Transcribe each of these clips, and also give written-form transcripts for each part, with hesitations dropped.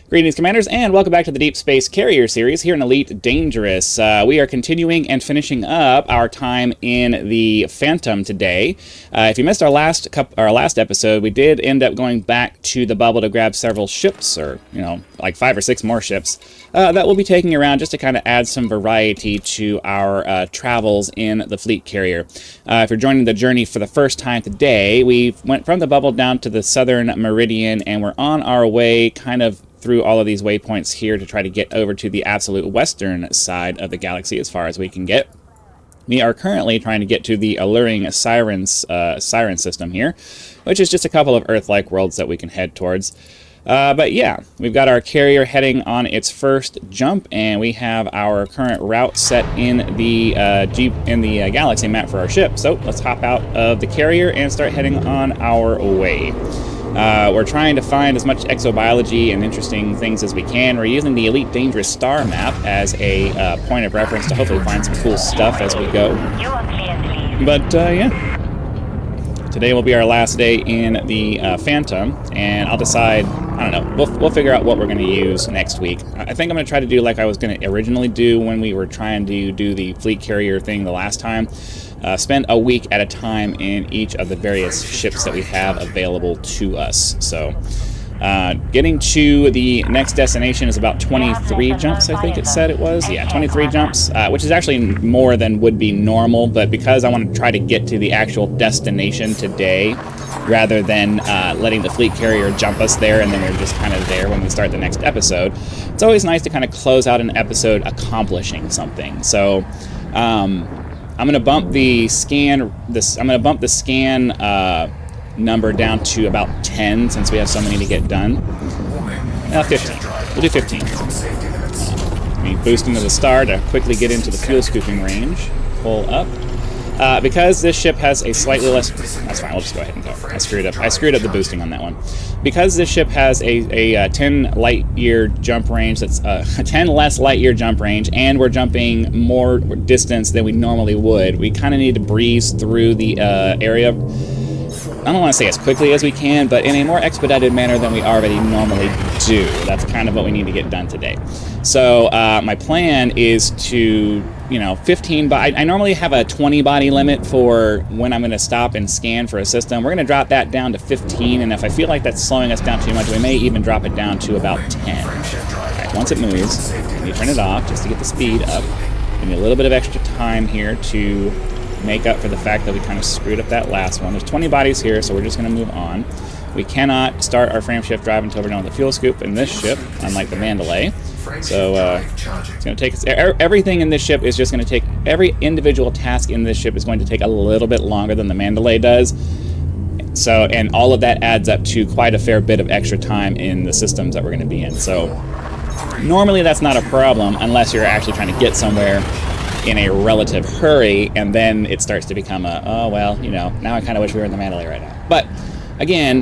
Greetings, Commanders, and welcome back to the Deep Space Carrier series here in Elite Dangerous. We are continuing and finishing up our time in the Phantom today. If you missed our last episode, we did end up going back to the bubble to grab several ships, or, like 5 or 6 more ships, that we'll be taking around just to kind of add some variety to our travels in the fleet carrier. If you're joining the journey for the first time today, we went from the bubble down to the southern meridian, and we're on our way kind of through all of these waypoints here to try to get over to the absolute western side of the galaxy as far as we can get. We are currently trying to get to the alluring siren system here, which is just a couple of Earth-like worlds that we can head towards. But yeah, we've got our carrier heading on its first jump, and we have our current route set in the galaxy map for our ship. So let's hop out of the carrier and start heading on our way. We're trying to find as much exobiology and interesting things as we can. We're using the Elite Dangerous star map as a point of reference to hopefully find some cool stuff as we go. But yeah, today will be our last day in the Phantom, and I'll decide, I don't know, we'll figure out what we're going to use next week. I think I'm going to try to do like I was going to originally do when we were trying to do the fleet carrier thing the last time. Spend a week at a time in each of the various ships that we have available to us. So getting to the next destination is about 23 jumps, I think it said it was. Yeah, 23 jumps, which is actually more than would be normal, but because I want to try to get to the actual destination today, rather than letting the fleet carrier jump us there and then we're just kind of there when we start the next episode, it's always nice to kind of close out an episode accomplishing something. So I'm gonna bump the scan number down to about 10 since we have so many to get done. 15. We'll do 15. Boost into the star to quickly get into the fuel scooping range. Pull up. Because this ship has a slightly less... That's fine, we'll just go ahead and go. I screwed up the boosting on that one. Because this ship has a 10 light-year jump range, that's a 10 less light-year jump range, and we're jumping more distance than we normally would, we kind of need to breeze through the area, I don't want to say as quickly as we can, but in a more expedited manner than we already normally do. That's kind of what we need to get done today. So my plan is to, 15, I normally have a 20 body limit for when I'm going to stop and scan for a system. We're going to drop that down to 15, and if I feel like that's slowing us down too much, we may even drop it down to about 10. All right, once it moves, you turn it off just to get the speed up. Give me a little bit of extra time here to make up for the fact that we kind of screwed up that last one. There's 20 bodies here, so we're just going to move on. We cannot start our frame shift drive until we're done with the fuel scoop in this ship, unlike the Mandalay. So it's going to take us... Everything in this ship is just going to take... Every individual task in this ship is going to take a little bit longer than the Mandalay does. So, and all of that adds up to quite a fair bit of extra time in the systems that we're going to be in. So normally that's not a problem unless you're actually trying to get somewhere in a relative hurry, and then it starts to become now I kind of wish we were in the Mandalay right now. But again,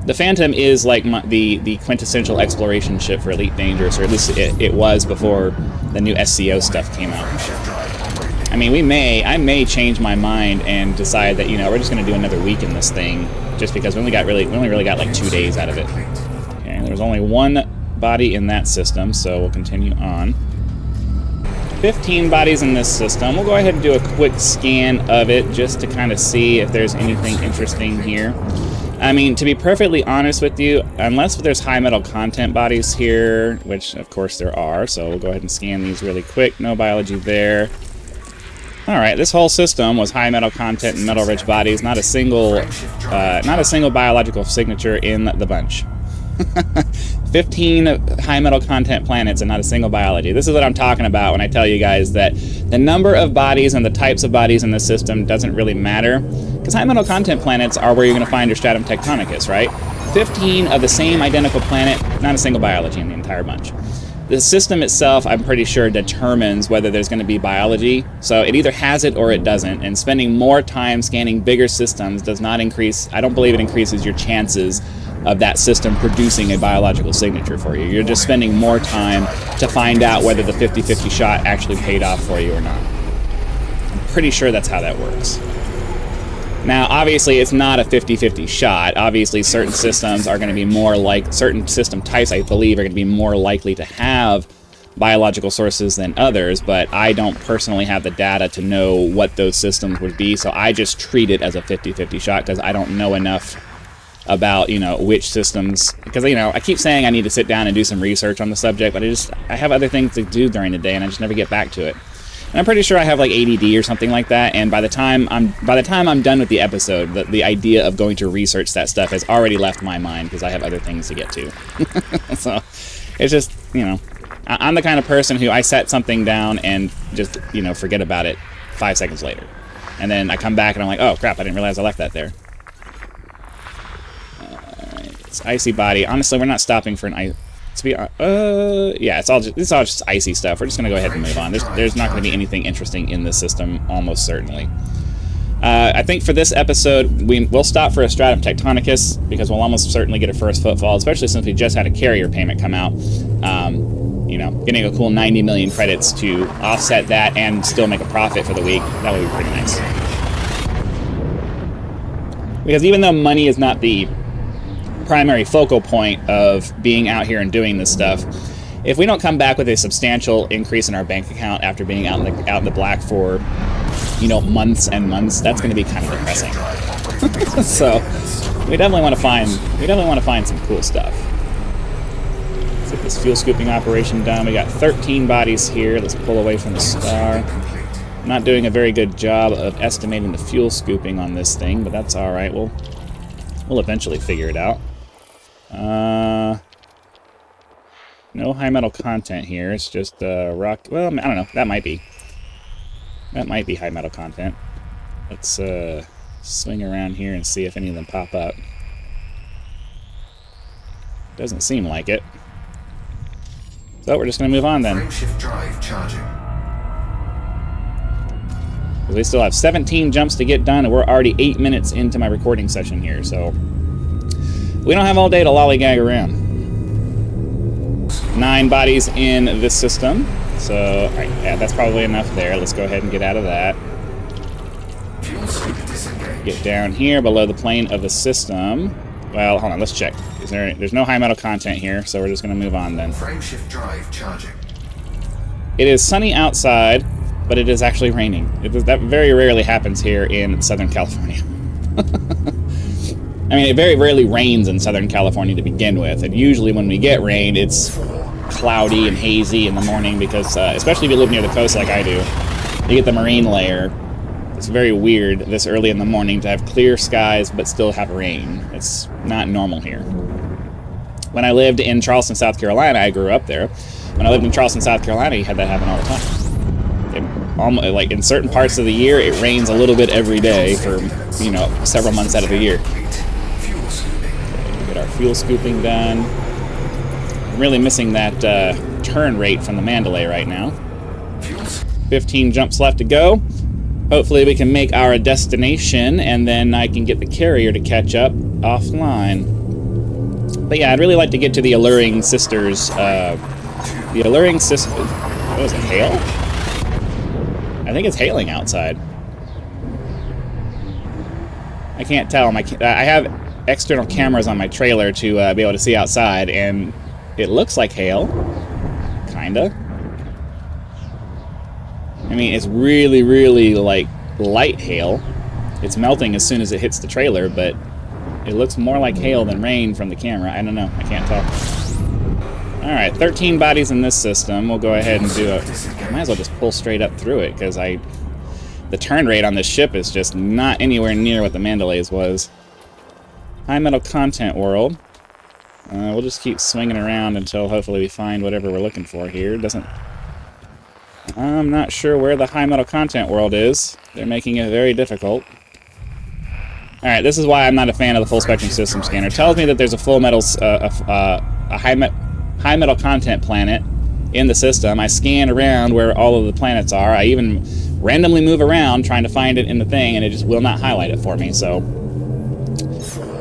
the Phantom is like the quintessential exploration ship for Elite Dangerous, or at least it was before the new SCO stuff came out. I mean, I may change my mind and decide that we're just going to do another week in this thing, just because we only really got like 2 days out of it. Okay, there was only one body in that system, so we'll continue on. 15 bodies in this system. We'll go ahead and do a quick scan of it just to kind of see if there's anything interesting here. I mean, to be perfectly honest with you, unless there's high metal content bodies here, which of course there are, so we'll go ahead and scan these really quick. No biology there. Alright, this whole system was high metal content and metal rich bodies, not a single biological signature in the bunch. 15 high metal content planets and not a single biology. This is what I'm talking about when I tell you guys that the number of bodies and the types of bodies in the system doesn't really matter, because high metal content planets are where you're going to find your stratum tectonicus, right? 15 of the same identical planet, not a single biology in the entire bunch. The system itself, I'm pretty sure, determines whether there's going to be biology, so it either has it or it doesn't, and spending more time scanning bigger systems does not increase, I don't believe it increases your chances of that system producing a biological signature for you. You're just spending more time to find out whether the 50-50 shot actually paid off for you or not. I'm pretty sure that's how that works. Now, obviously, it's not a 50-50 shot. Obviously, certain systems are going to be more like, certain system types, I believe, are going to be more likely to have biological sources than others, but I don't personally have the data to know what those systems would be, so I just treat it as a 50-50 shot because I don't know enough about, you know, which systems, because, you know, I keep saying I need to sit down and do some research on the subject, but I have other things to do during the day, and I just never get back to it. And I'm pretty sure I have like ADD or something like that, and by the time I'm done with the episode, the idea of going to research that stuff has already left my mind because I have other things to get to. So it's just, you know, I'm the kind of person who I set something down and just, you know, forget about it 5 seconds later. And then I come back and I'm like, oh crap, I didn't realize I left that there. It's icy body. Honestly, we're not stopping for an ice. Yeah, it's all just icy stuff. We're just gonna go ahead and move on. There's not gonna be anything interesting in this system, almost certainly. I think for this episode, we'll stop for a stratum tectonicus because we'll almost certainly get a first footfall, especially since we just had a carrier payment come out. You know, getting a cool 90 million credits to offset that and still make a profit for the week, that would be pretty nice. Because even though money is not the primary focal point of being out here and doing this stuff, if we don't come back with a substantial increase in our bank account after being out in the black for, you know, months and months, that's going to be kind of depressing. So we definitely want to find some cool stuff. Let's get this fuel scooping operation done. We got 13 bodies here. Let's pull away from the star. I'm not doing a very good job of estimating the fuel scooping on this thing, but that's all right. We'll eventually figure it out. No high metal content here. It's just rock. Well, I don't know. That might be high metal content. Let's swing around here and see if any of them pop up. Doesn't seem like it. So we're just going to move on then. Frameshift drive charging. We still have 17 jumps to get done, and we're already 8 minutes into my recording session here, so we don't have all day to lollygag around. 9 bodies in this system, so all right, yeah, that's probably enough there. Let's go ahead and get out of that. Get down here below the plane of the system. Well, hold on, let's check. There's no high metal content here, so we're just going to move on then. Frameshift drive charging. It is sunny outside, but it is actually raining. That very rarely happens here in Southern California. I mean, it very rarely rains in Southern California to begin with, and usually when we get rain, it's cloudy and hazy in the morning because, especially if you live near the coast like I do, you get the marine layer. It's very weird this early in the morning to have clear skies but still have rain. It's not normal here. When I lived in Charleston, South Carolina, I grew up there. When I lived in Charleston, South Carolina, you had that happen all the time. Like in certain parts of the year, it rains a little bit every day for, you know, several months out of the year. Get our fuel scooping done. I'm really missing that turn rate from the Mandalay right now. 15 jumps left to go. Hopefully we can make our destination, and then I can get the carrier to catch up offline. But yeah, I'd really like to get to the Alluring Sisters. The Alluring Sisters... What was it, hail? I think it's hailing outside. I can't tell. I have external cameras on my trailer to be able to see outside, and it looks like hail. Kinda. I mean, it's really, really, like, light hail. It's melting as soon as it hits the trailer, but it looks more like hail than rain from the camera. I don't know. I can't tell. Alright, 13 bodies in this system. We'll go ahead and do it. Might as well just pull straight up through it, because the turn rate on this ship is just not anywhere near what the Mandalay's was. High metal content world. We'll just keep swinging around until hopefully we find whatever we're looking for here. I'm not sure where the high metal content world is. They're making it very difficult. Alright, this is why I'm not a fan of the full spectrum system scanner. It tells me that there's a full metal, a high metal content planet in the system. I scan around where all of the planets are. I even randomly move around trying to find it in the thing, and it just will not highlight it for me. So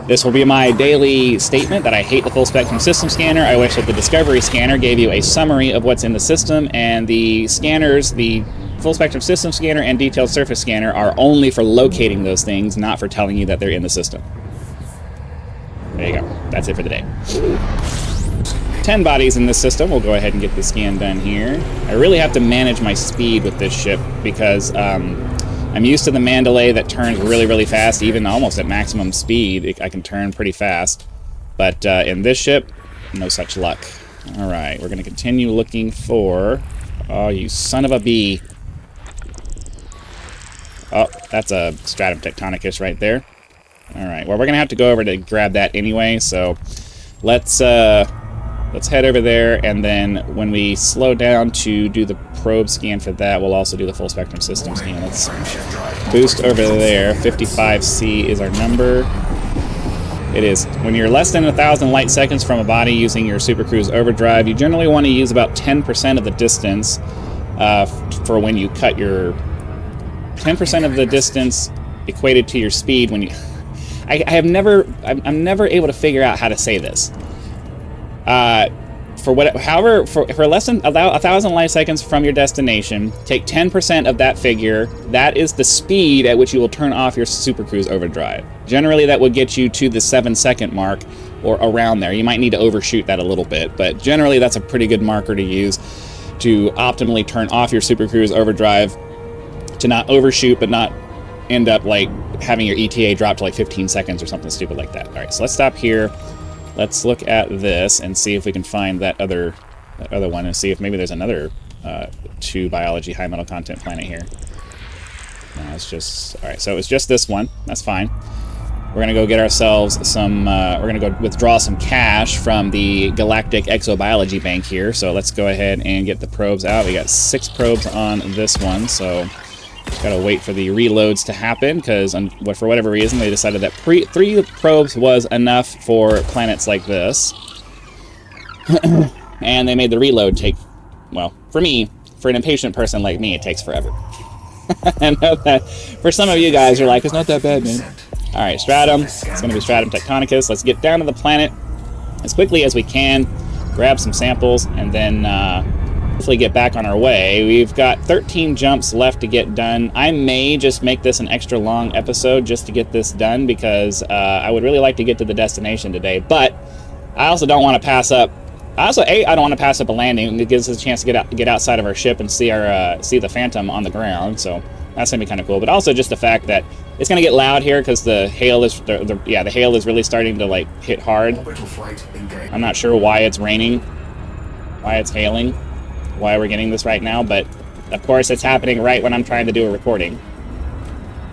this will be my daily statement that I hate the full spectrum system scanner. I wish that the Discovery scanner gave you a summary of what's in the system, and the scanners, the full spectrum system scanner and detailed surface scanner are only for locating those things, not for telling you that they're in the system. There you go. That's it for the day. 10 bodies in this system. We'll go ahead and get the scan done here. I really have to manage my speed with this ship because I'm used to the Mandalay that turns really, really fast. Even almost at maximum speed, I can turn pretty fast. But in this ship, no such luck. All right, we're going to continue looking for... Oh, you son of a bee. Oh, that's a stratum tectonicus right there. All right, well, we're going to have to go over to grab that anyway, so let's head over there, and then when we slow down to do the probe scan for that, we'll also do the full spectrum system scan. Let's boost over there. 55C is our number. It is. When you're less than 1,000 light seconds from a body using your Super Cruise overdrive, you generally want to use about 10% of the distance for when you cut your... 10% of the distance equated to your speed when you... I'm never able to figure out how to say this. For less than 1,000 light seconds from your destination, take 10% of that figure. That is the speed at which you will turn off your Super Cruise overdrive. Generally, that would get you to the 7-second mark or around there. You might need to overshoot that a little bit, but generally that's a pretty good marker to use to optimally turn off your Super Cruise overdrive, to not overshoot but not end up like having your ETA drop to like 15 seconds or something stupid like that. All right, so let's stop here. Let's look at this and see if we can find that other one and see if maybe there's another 2 biology high metal content planet here. No, it's just... All right, so it's just this one. That's fine. We're going to go get ourselves some... we're going to go withdraw some cash from the galactic Exobiology bank here. So let's go ahead and get the probes out. We got 6 probes on this one, so... Gotta wait for the reloads to happen, because for whatever reason they decided that 3 probes was enough for planets like this. And they made the reload take, well, for me, for an impatient person like me, it takes forever. I know that for some of you guys, you're like, it's not that bad, man. Alright, stratum. It's going to be stratum tectonicus. Let's get down to the planet as quickly as we can, grab some samples, and then... hopefully get back on our way. We've got 13 jumps left to get done. I may just make this an extra long episode just to get this done, because I would really like to get to the destination today, but I also don't want to pass up... I don't want to pass up a landing. It gives us a chance to get outside of our ship and see the Phantom on the ground, so that's going to be kind of cool. But also just the fact that it's going to get loud here because the hail is... the hail is really starting to like hit hard. I'm not sure why it's raining, why it's hailing, why we're getting this right now, but of course it's happening right when I'm trying to do a recording.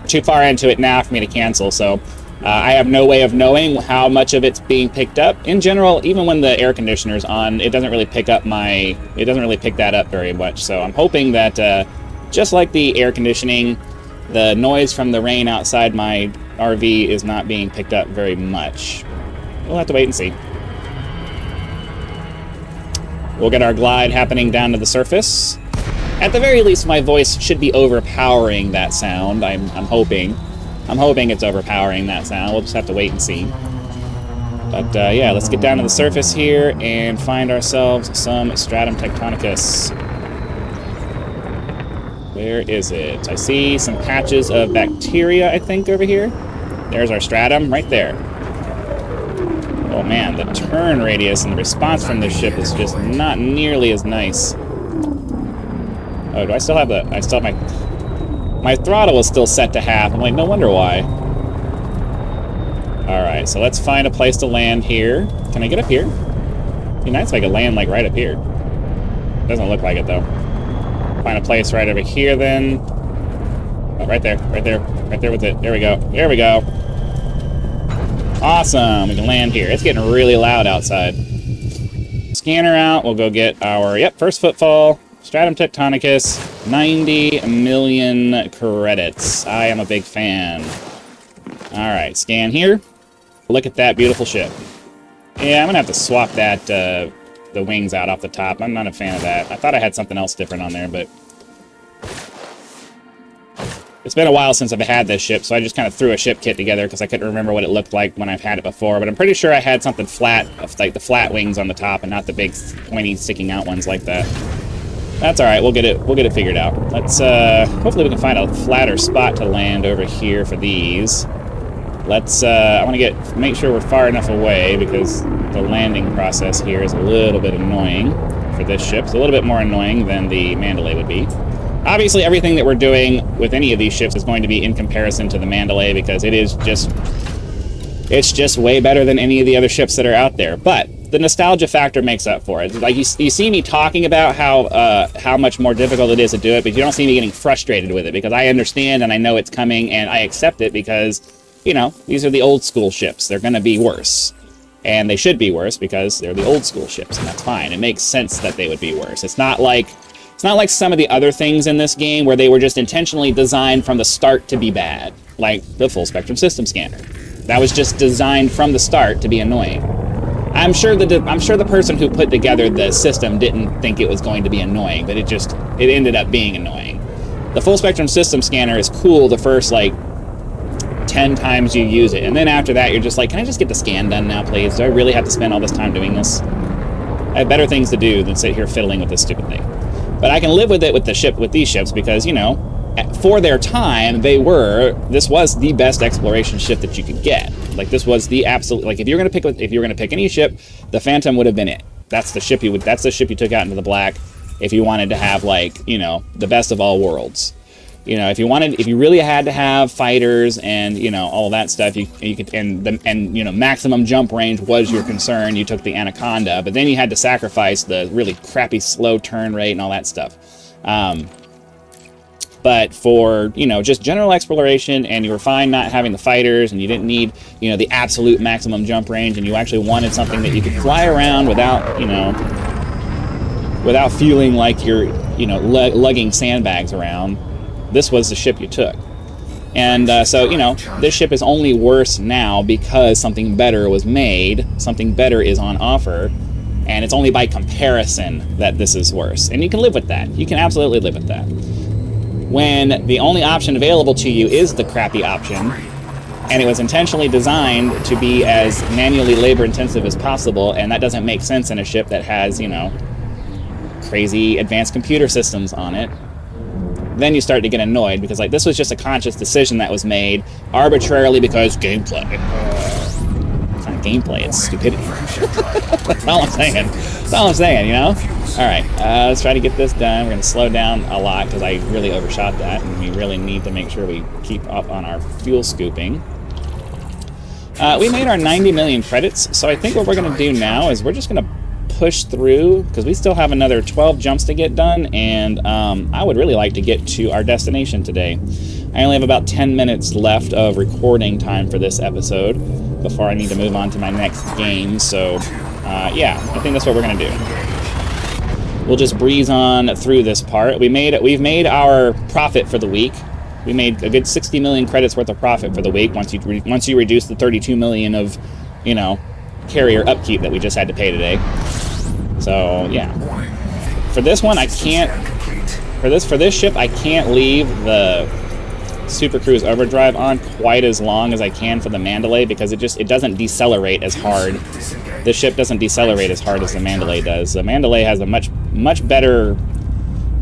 Too far into it now for me to cancel, so I have no way of knowing how much of it's being picked up. In general, even when the air conditioner's on, it doesn't really pick that up very much, so I'm hoping that just like the air conditioning, the noise from the rain outside my RV is not being picked up very much. We'll have to wait and see. We'll get our glide happening down to the surface. At the very least, my voice should be overpowering that sound. I'm hoping. I'm hoping it's overpowering that sound. We'll just have to wait and see. But yeah, let's get down to the surface here and find ourselves some stratum tectonicus. Where is it? I see some patches of bacteria, I think, over here. There's our stratum right there. Oh man, the turn radius and the response from this ship is just not nearly as nice. Oh, do I still have my throttle is still set to half. I'm like, no wonder why. Alright, so let's find a place to land here. Can I get up here? It'd be nice if I could land like right up here. Doesn't look like it though. Find a place right over here then. Oh, right there with it. There we go. There we go. Awesome, we can land here. It's getting really loud outside. Scanner out, we'll go get our, first footfall. Stratum tectonicus, 90 million credits. I am a big fan. Alright, scan here. Look at that beautiful ship. Yeah, I'm gonna have to swap that, the wings out off the top. I'm not a fan of that. I thought I had something else different on there, but... It's been a while since I've had this ship, so I just kind of threw a ship kit together because I couldn't remember what it looked like when I've had it before, but I'm pretty sure I had something flat, like the flat wings on the top and not the big pointy sticking out ones like that. That's all right. We'll get it figured out. Let's hopefully we can find a flatter spot to land over here for these. Let's I want to make sure we're far enough away because the landing process here is a little bit annoying for this ship. It's a little bit more annoying than the Mandalay would be. Obviously, everything that we're doing with any of these ships is going to be in comparison to the Mandalay because it's just way better than any of the other ships that are out there. But the nostalgia factor makes up for it. Like you see me talking about how much more difficult it is to do it, but you don't see me getting frustrated with it because I understand and I know it's coming and I accept it because, you know, these are the old school ships. They're going to be worse. And they should be worse because they're the old school ships, and that's fine. It makes sense that they would be worse. It's not like some of the other things in this game where they were just intentionally designed from the start to be bad, like the full spectrum system scanner. That was just designed from the start to be annoying. I'm sure the person who put together the system didn't think it was going to be annoying, but it ended up being annoying. The full spectrum system scanner is cool the first like 10 times you use it, and then after that you're just like, can I just get the scan done now, please? Do I really have to spend all this time doing this? I have better things to do than sit here fiddling with this stupid thing. But I can live with it with these ships because, you know, for their time, this was the best exploration ship that you could get. Like, this was the absolute, like, if you're gonna pick any ship, the Phantom would have been it. That's the ship you took out into the black if you wanted to have, like, you know, the best of all worlds. You know, if you really had to have fighters and, you know, all that stuff, you could, and you know, maximum jump range was your concern, you took the Anaconda, but then you had to sacrifice the really crappy slow turn rate and all that stuff. But for, you know, just general exploration, and you were fine not having the fighters, and you didn't need, you know, the absolute maximum jump range, and you actually wanted something that you could fly around without, you know, without feeling like you're, you know, lugging sandbags around, this was the ship you took. And so, you know, this ship is only worse now because something better was made, something better is on offer, and it's only by comparison that this is worse. And you can live with that. You can absolutely live with that. When the only option available to you is the crappy option, and it was intentionally designed to be as manually labor-intensive as possible, and that doesn't make sense in a ship that has, you know, crazy advanced computer systems on it, then you start to get annoyed, because, like, this was just a conscious decision that was made arbitrarily because gameplay. It's not gameplay, it's stupidity. That's all I'm saying. That's all I'm saying, you know? Alright, let's try to get this done. We're going to slow down a lot because I really overshot that, and we really need to make sure we keep up on our fuel scooping. We made our 90 million credits, so I think what we're going to do now is we're just going to push through, because we still have another 12 jumps to get done, and I would really like to get to our destination today. I only have about 10 minutes left of recording time for this episode before I need to move on to my next game, so yeah, I think that's what we're going to do. We'll just breeze on through this part. We've made our profit for the week. We made a good 60 million credits worth of profit for the week once you reduce the 32 million of, you know, carrier upkeep that we just had to pay today. So yeah, for this one I can't. For this ship I can't leave the Super Cruise Overdrive on quite as long as I can for the Mandalay, because it doesn't decelerate as hard. This ship doesn't decelerate as hard as the Mandalay does. The Mandalay has a much better,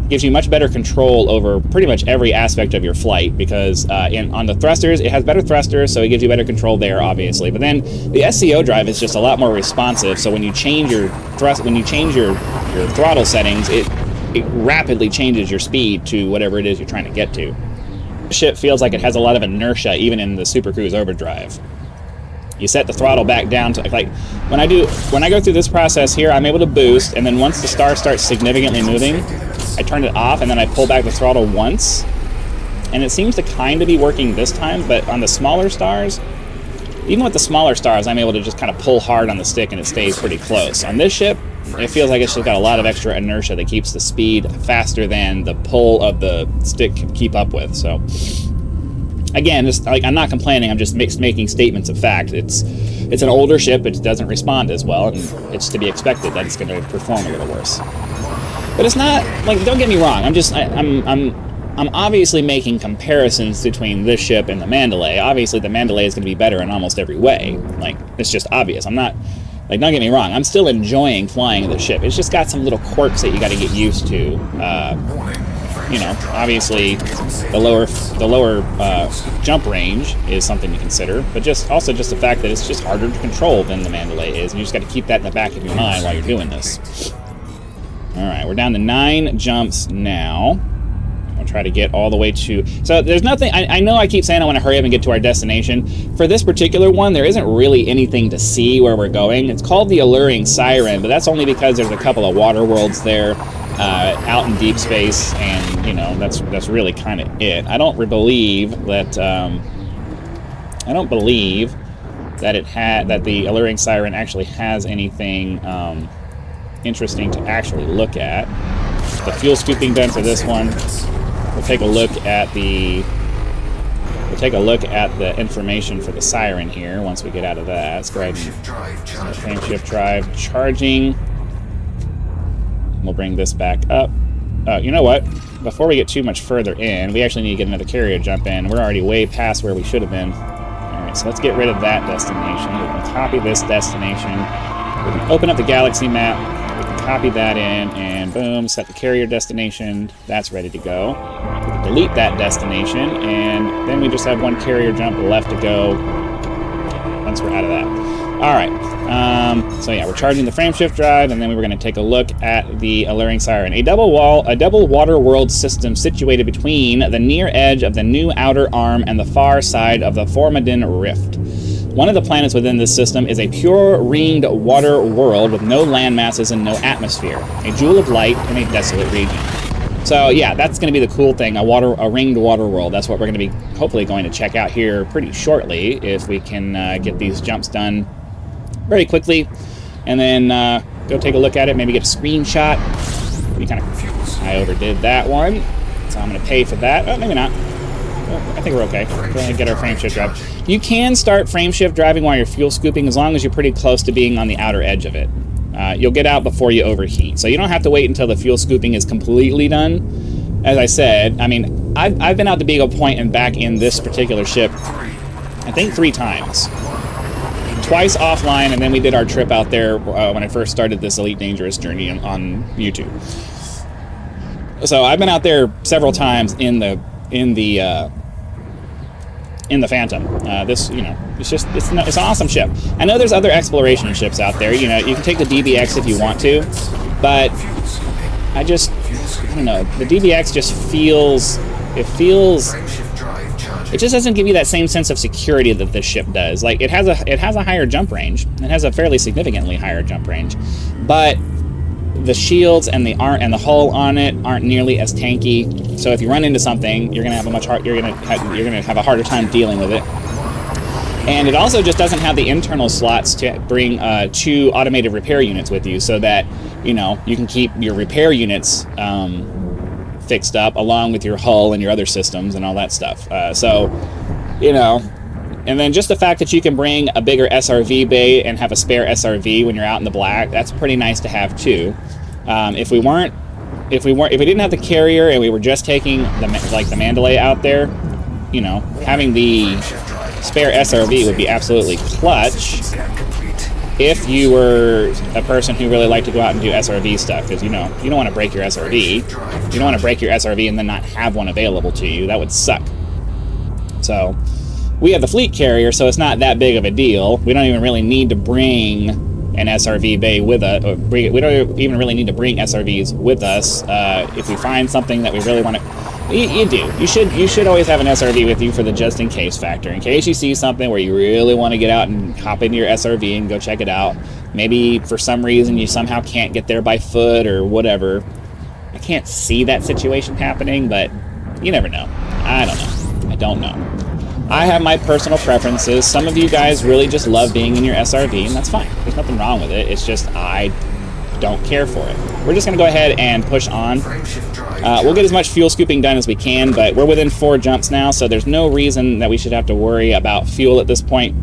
gives you much better control over pretty much every aspect of your flight, because on the thrusters, it has better thrusters, so it gives you better control there, obviously. But then the SCO drive is just a lot more responsive, so when you change your throttle settings, it rapidly changes your speed to whatever it is you're trying to get to. The ship feels like it has a lot of inertia even in the Super Cruise Overdrive. You set the throttle back down to, like, when I go through this process here, I'm able to boost, and then once the star starts significantly moving, I turn it off, and then I pull back the throttle once, and it seems to kind of be working this time. But on the smaller stars, even with the smaller stars, I'm able to just kind of pull hard on the stick and it stays pretty close. On this ship, it feels like it's just got a lot of extra inertia that keeps the speed faster than the pull of the stick can keep up with. So again, just like, I'm not complaining, I'm just making statements of fact. It's an older ship, it doesn't respond as well, and it's to be expected that it's going to perform a little worse. But it's not, like, don't get me wrong, I'm obviously making comparisons between this ship and the Mandalay. Obviously the Mandalay is going to be better in almost every way. Like, it's just obvious. I'm not Like, don't get me wrong, I'm still enjoying flying the ship. It's just got some little quirks that you got to get used to. You know, obviously, the lower jump range is something to consider, but also just the fact that it's just harder to control than the Mandalay is, and you just got to keep that in the back of your mind while you're doing this. All right, we're down to 9 jumps now. I'll try to get all the way to... So there's nothing... I know I keep saying I want to hurry up and get to our destination. For this particular one, there isn't really anything to see where we're going. It's called the Alluring Siren, but that's only because there's a couple of water worlds there out in deep space, and, you know, that's really kind of it. I don't believe that... I don't believe that that the Alluring Siren actually has anything interesting to actually look at. The fuel scooping done for this one. We'll take a look at the information for the siren here once we get out of that. Let's go ahead and frameshift drive charging. We'll bring this back up. You know what? Before we get too much further in, we actually need to get another carrier jump in. We're already way past where we should have been. Alright, so let's get rid of that destination. We can copy this destination. We can open up the galaxy map. We can copy that in, and boom, set the carrier destination. That's ready to go. We can delete that destination, and then we just have one carrier jump left to go once we're out of that. Alright, so yeah, we're charging the frameshift drive, and then we were going to take a look at the Alluring Siren. A double water world system situated between the near edge of the new outer arm and the far side of the Formidin Rift. One of the planets within this system is a pure ringed water world with no land masses and no atmosphere, a jewel of light in a desolate region. So yeah, that's going to be the cool thing, a ringed water world. That's what we're going to be hopefully going to check out here pretty shortly, if we can get these jumps done very quickly, and then go take a look at it, maybe get a screenshot. I overdid that one, so I'm going to pay for that. Oh, maybe not. I think we're okay. Go ahead and get our frameshift drive. You can start frameshift driving while you're fuel scooping, as long as you're pretty close to being on the outer edge of it. You'll get out before you overheat, so you don't have to wait until the fuel scooping is completely done. As I said, I mean, I've been out to Beagle Point and back in this particular ship, I think 3 times. Twice offline, and then we did our trip out there when I first started this Elite Dangerous journey on YouTube. So I've been out there several times in the Phantom. This, you know, it's an awesome ship. I know there's other exploration ships out there. You know, you can take the DBX if you want to, but I don't know. The DBX just feels. It just doesn't give you that same sense of security that this ship does. Like, it has a higher jump range. It has a fairly significantly higher jump range, but the shields and the hull on it aren't nearly as tanky. So if you run into something, you're gonna have a harder time dealing with it. And it also just doesn't have the internal slots to bring 2 automated repair units with you, so that, you know, you can keep your repair units fixed up along with your hull and your other systems and all that stuff. So, you know, and then just the fact that you can bring a bigger SRV bay and have a spare SRV when you're out in the black, that's pretty nice to have too. If we didn't have the carrier and we were just taking the Mandalay out there, you know, having the spare SRV would be absolutely clutch. If you were a person who really liked to go out and do SRV stuff, because, you know, you don't want to break your SRV. You don't want to break your SRV and then not have one available to you. That would suck. So, we have the fleet carrier, so it's not that big of a deal. We don't even really need to bring an SRV bay with us. We don't even really need to bring SRVs with us. If we find something that we really want to... You do. You should always have an SRV with you for the just-in-case factor. In case you see something where you really want to get out and hop into your SRV and go check it out. Maybe for some reason you somehow can't get there by foot or whatever. I can't see that situation happening, but you never know. I don't know. I don't know. I have my personal preferences. Some of you guys really just love being in your SRV, and that's fine. There's nothing wrong with it. It's just I don't care for it. We're just going to go ahead and push on. We'll get as much fuel scooping done as we can, but we're within 4 jumps now, so there's no reason that we should have to worry about fuel at this point.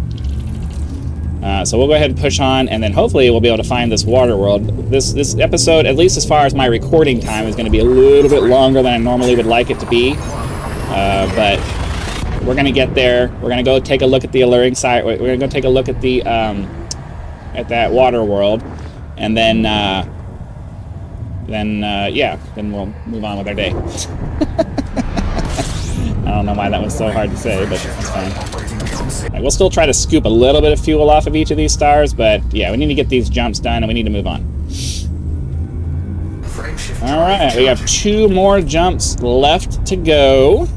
So we'll go ahead and push on, and then hopefully we'll be able to find this water world. This episode, at least as far as my recording time, is going to be a little bit longer than I normally would like it to be. But we're going to get there. We're going to go take a look at the Alluring Siren. We're going to go take a look at the at that water world, and then we'll move on with our day. I don't know why that was so hard to say, but that's fine. Right, we'll still try to scoop a little bit of fuel off of each of these stars, but yeah, we need to get these jumps done and we need to move on. Alright, we have 2 more jumps left to go.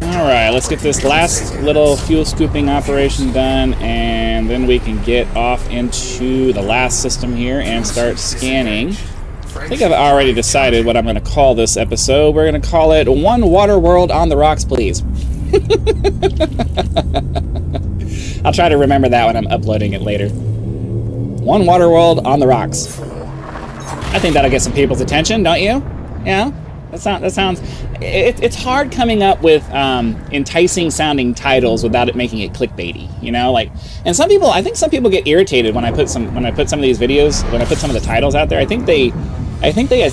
Alright, let's get this last little fuel scooping operation done, and then we can get off into the last system here and start scanning. I think I've already decided what I'm going to call this episode. We're going to call it One Water World on the Rocks, Please. I'll try to remember that when I'm uploading it later. One Water World on the Rocks. I think that'll get some people's attention, don't you? Yeah? That sounds... It's hard coming up with enticing sounding titles without it making it clickbaity, you know? Like, and some people, I think some people get irritated when I put some of these videos, when I put some of the titles out there. I think they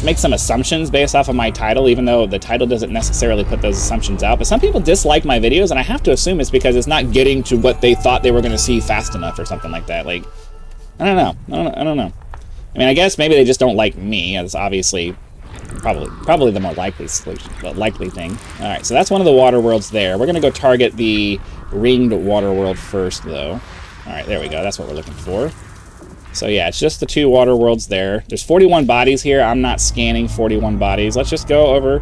make some assumptions based off of my title, even though the title doesn't necessarily put those assumptions out. But some people dislike my videos, and I have to assume it's because it's not getting to what they thought they were going to see fast enough or something like that. Like, I don't know. I don't know. I mean, I guess maybe they just don't like me. That's obviously probably the more likely thing. All right, so that's one of the water worlds there. We're going to go target the ringed water world first, though. All right, there we go. That's what we're looking for. So yeah, it's just the 2 water worlds there. There's 41 bodies here. I'm not scanning 41 bodies. Let's just go over,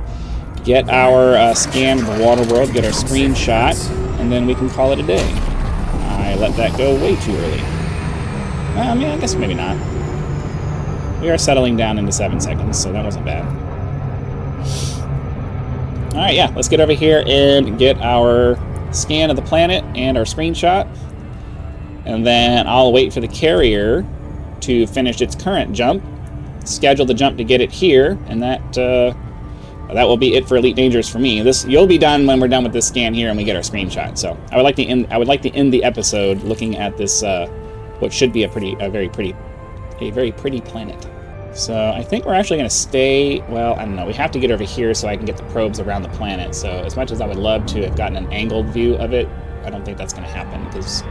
get our scan of the water world, get our screenshot, and then we can call it a day. I let that go way too early. I mean, I guess maybe not. We are settling down into 7 seconds, so that wasn't bad. All right, yeah, let's get over here and get our scan of the planet and our screenshot. And then I'll wait for the carrier to finish its current jump, schedule the jump to get it here, and that will be it for Elite Dangerous for me. You'll be done when we're done with this scan here and we get our screenshot. So I would like to end the episode looking at this what should be a very pretty planet. So I think we're actually going to stay, well, I don't know, we have to get over here so I can get the probes around the planet. So as much as I would love to have gotten an angled view of it, I don't think that's going to happen because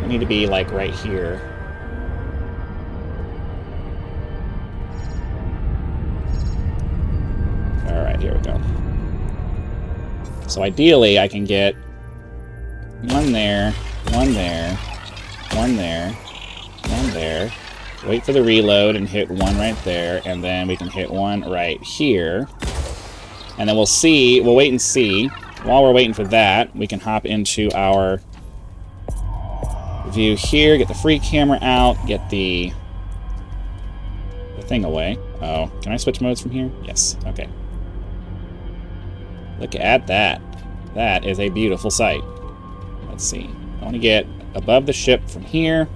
we need to be like right here. All right, here we go. So ideally I can get one there, one there, one there, one there. Wait for the reload and hit one right there, and then we can hit one right here. And then we'll wait and see. While we're waiting for that, we can hop into our view here, get the free camera out, get the thing away. Oh, can I switch modes from here? Yes, okay. Look at that. That is a beautiful sight. Let's see. I want to get above the ship from here.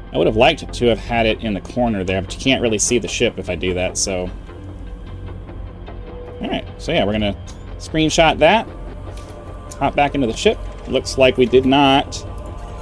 I would have liked to have had it in the corner there, but you can't really see the ship if I do that, so... Alright, so yeah, we're going to screenshot that. Hop back into the ship. Looks like we did not...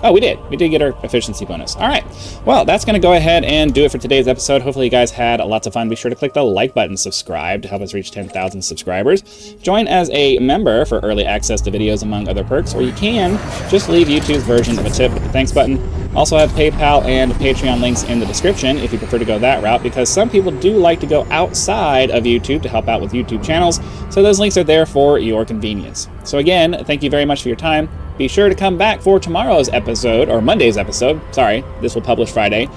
Oh, we did. We did get our efficiency bonus. All right. Well, that's going to go ahead and do it for today's episode. Hopefully you guys had lots of fun. Be sure to click the like button, subscribe to help us reach 10,000 subscribers. Join as a member for early access to videos, among other perks, or you can just leave YouTube's version of a tip with the thanks button. Also have PayPal and Patreon links in the description if you prefer to go that route, because some people do like to go outside of YouTube to help out with YouTube channels, so those links are there for your convenience. So again, thank you very much for your time. Be sure to come back for tomorrow's episode, or Monday's episode. Sorry, this will publish Friday.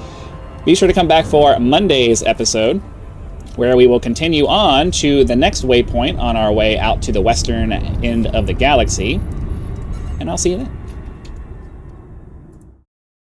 Be sure to come back for Monday's episode, where we will continue on to the next waypoint on our way out to the western end of the galaxy. And I'll see you then.